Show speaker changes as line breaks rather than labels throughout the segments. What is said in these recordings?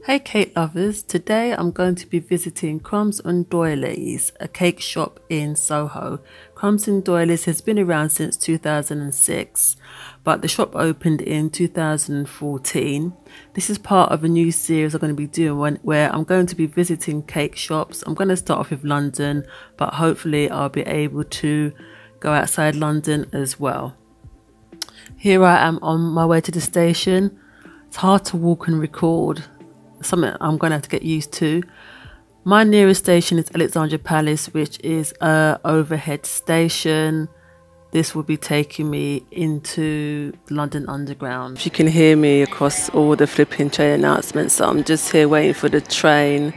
Hey cake lovers, today I'm going to be visiting Crumbs and Doilies, a cake shop in Soho. Crumbs and Doilies has been around since 2006, but the shop opened in 2014. This is part of a new series I'm going to be doing where I'm going to be visiting cake shops. I'm going to start off with London, but hopefully I'll be able to go outside London as well. Here I am on my way to the station. It's hard to walk and record. Something I'm going to have to get used to. My nearest station is Alexandra Palace, which is a overhead station. This will be taking me into London Underground. You can hear me across all the flipping train announcements, so I'm just here waiting for the train.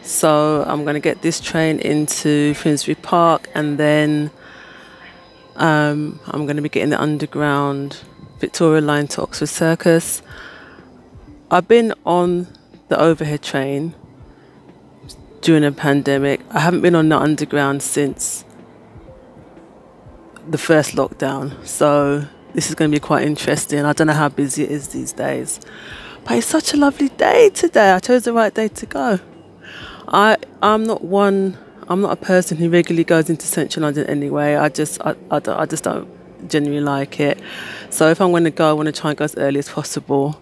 So I'm going to get this train into Finsbury Park, and then I'm going to be getting the Underground Victoria line to Oxford Circus. I've been on the overhead train during the pandemic. I haven't been on the Underground since the first lockdown, so this is going to be quite interesting. I don't know how busy it is these days, but it's such a lovely day today. I chose the right day to go. I'm not a person who regularly goes into central London anyway. I just don't genuinely like it. So if I'm going to go, I want to try and go as early as possible.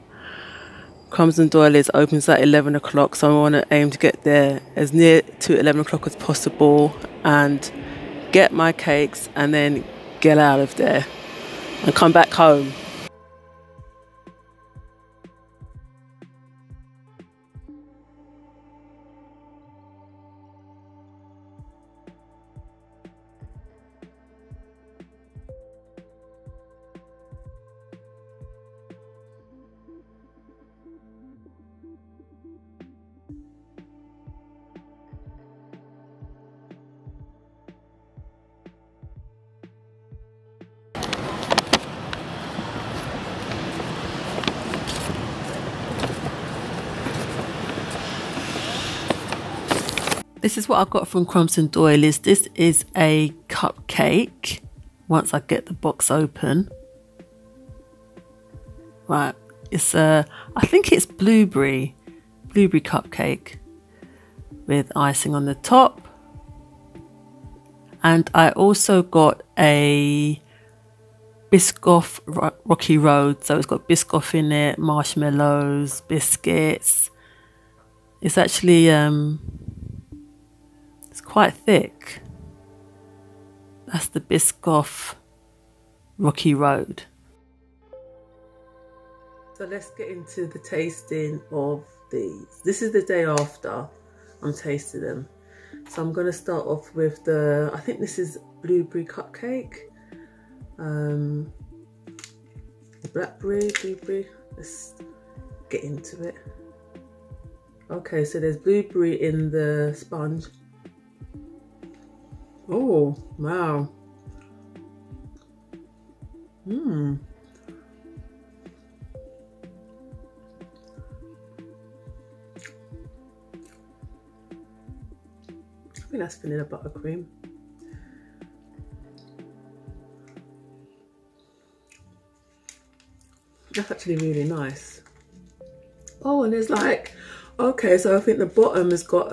Crumbs and Doilies opens at 11 o'clock, so I want to aim to get there as near to 11 o'clock as possible and get my cakes and then get out of there and come back home. This is what I got from Crumbs and Doilies. This is a cupcake. Once I get the box open. Right, it's I think it's blueberry cupcake with icing on the top. And I also got a Biscoff Rocky Road. So it's got Biscoff in it, marshmallows, biscuits. It's actually it's quite thick. That's the Biscoff Rocky Road. So let's get into the tasting of these. This is the day after I'm tasting them. So I'm going to start off with I think this is blueberry cupcake. The blueberry. Let's get into it. Okay, so there's blueberry in the sponge. Oh, wow. I think that's vanilla buttercream. That's actually really nice. Oh, and there's like, okay, so I think the bottom has got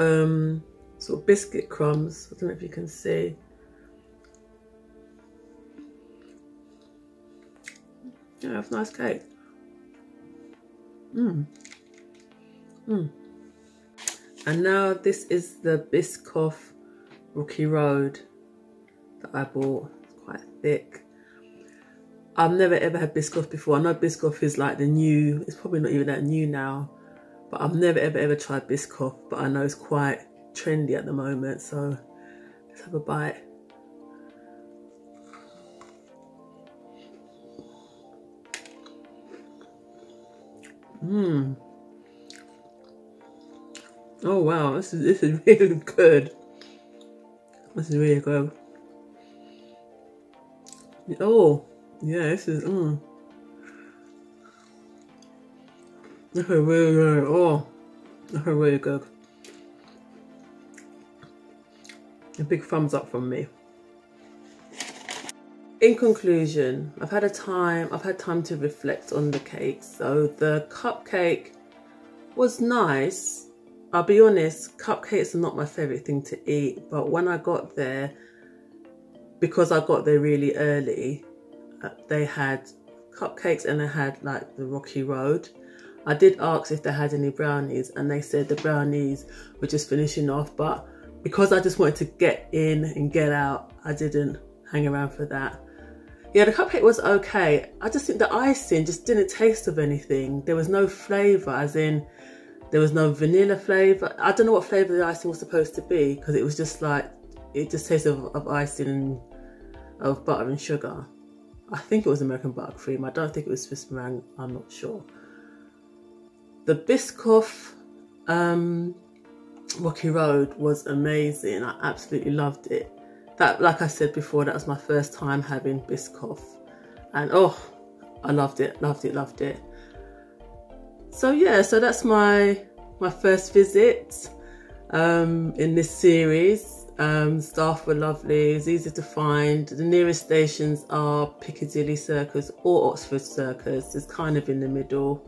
sort of biscuit crumbs. I don't know if you can see. Yeah, that's a nice cake. And now this is the Biscoff Rocky Road that I bought. It's quite thick. I've never ever had Biscoff before. I know Biscoff is like the new, it's probably not even that new now, but I've never ever tried Biscoff, but I know it's quite trendy at the moment, so let's have a bite. Oh wow, this is really good. This is really good. Oh yeah, this is this is really good. Oh, this is really good. A big thumbs up from me. In conclusion, I've had time to reflect on the cake. So the cupcake was nice. I'll be honest, cupcakes are not my favourite thing to eat, but when I got there, because I got there really early, they had cupcakes and they had like the Rocky Road. I did ask if they had any brownies and they said the brownies were just finishing off, but because I just wanted to get in and get out, I didn't hang around for that. Yeah, the cupcake was okay. I just think the icing just didn't taste of anything. There was no flavour, as in there was no vanilla flavour. I don't know what flavour the icing was supposed to be, because it was just like, it just tasted of icing and of butter and sugar. I think it was American buttercream. I don't think it was Swiss meringue. I'm not sure. The Biscoff Rocky Road was amazing. I absolutely loved it. That, like I said before, that was my first time having Biscoff, and oh, I loved it, loved it, loved it. So yeah, so that's my first visit in this series. Staff were lovely, it's easy to find. The nearest stations are Piccadilly Circus or Oxford Circus. It's kind of in the middle.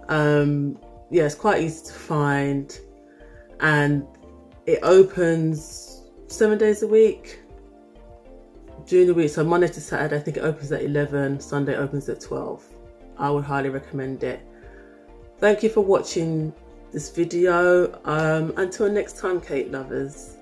Yeah, it's quite easy to find, and it opens 7 days a week during the week. So Monday to Saturday, I think it opens at 11, Sunday opens at 12. I would highly recommend it. Thank you for watching this video. Until next time, cake lovers.